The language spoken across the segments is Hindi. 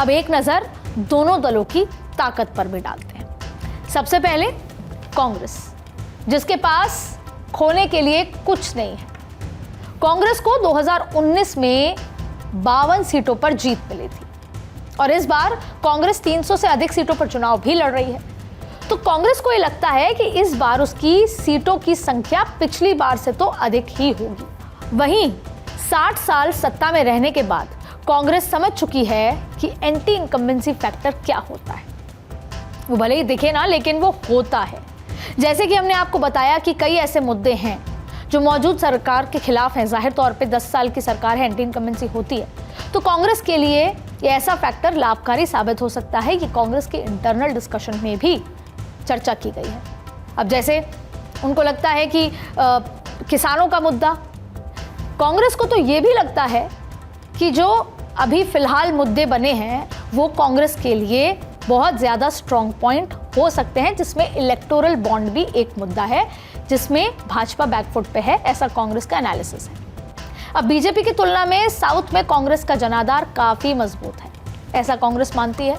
अब एक नजर दोनों दलों की ताकत पर भी डालते हैं। सबसे पहले कांग्रेस, जिसके पास खोने के लिए कुछ नहीं है। कांग्रेस को 2019 में 52 सीटों पर जीत मिली थी और इस बार कांग्रेस 300 से अधिक सीटों पर चुनाव भी लड़ रही है। तो कांग्रेस को यह लगता है कि इस बार उसकी सीटों की संख्या पिछली बार से तो अधिक ही होगी। वहीं 60 साल सत्ता में रहने के बाद कांग्रेस समझ चुकी है कि एंटी इनकम्बेंसी फैक्टर क्या होता है। वो भले ही दिखे ना, लेकिन वो होता है। जैसे कि हमने आपको बताया कि कई ऐसे मुद्दे हैं जो मौजूद सरकार के खिलाफ हैं। जाहिर तौर पे 10 साल की सरकार है, एंटी इनकम्बेंसी होती है, तो कांग्रेस के लिए ये ऐसा फैक्टर लाभकारी साबित हो सकता है कि कांग्रेस के इंटरनल डिस्कशन में भी चर्चा की गई है। अब जैसे उनको लगता है कि किसानों का मुद्दा, कांग्रेस को तो ये भी लगता है कि जो अभी फिलहाल मुद्दे बने हैं वो कांग्रेस के लिए बहुत ज़्यादा स्ट्रॉन्ग पॉइंट हो सकते हैं, जिसमें इलेक्टोरल बॉन्ड भी एक मुद्दा है जिसमें भाजपा बैकफुट पे है, ऐसा कांग्रेस का एनालिसिस है। अब बीजेपी की तुलना में साउथ में कांग्रेस का जनाधार काफ़ी मजबूत है, ऐसा कांग्रेस मानती है।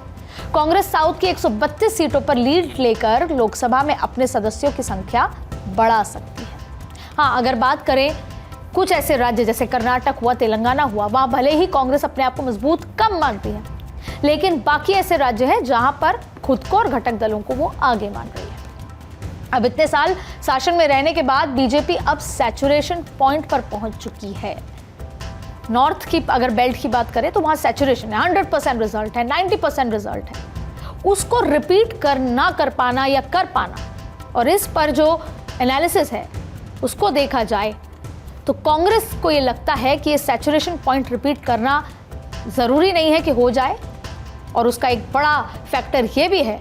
कांग्रेस साउथ की 132 सीटों पर लीड लेकर लोकसभा में अपने सदस्यों की संख्या बढ़ा सकती है। हाँ, अगर बात करें कुछ ऐसे राज्य जैसे कर्नाटक हुआ, तेलंगाना हुआ, वहां भले ही कांग्रेस अपने आप को मजबूत कम मानती है, लेकिन बाकी ऐसे राज्य हैं जहां पर खुद को और घटक दलों को वो आगे मान रही है। अब इतने साल शासन में रहने के बाद बीजेपी अब सैचुरेशन पॉइंट पर पहुंच चुकी है। नॉर्थ की अगर बेल्ट की बात करें तो वहां सैचुरेशन है, 100% रिजल्ट है, 90% रिजल्ट है। उसको रिपीट ना कर पाना या कर पाना, और इस पर जो एनालिसिस है उसको देखा जाए तो कांग्रेस को ये लगता है कि ये सैचुरेशन पॉइंट रिपीट करना ज़रूरी नहीं है कि हो जाए। और उसका एक बड़ा फैक्टर ये भी है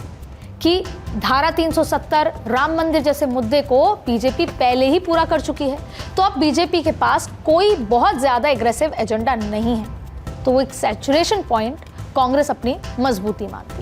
कि धारा 370, राम मंदिर जैसे मुद्दे को बीजेपी पहले ही पूरा कर चुकी है, तो अब बीजेपी के पास कोई बहुत ज़्यादा एग्रेसिव एजेंडा नहीं है। तो वो एक सैचुरेशन पॉइंट कांग्रेस अपनी मजबूती मानती है।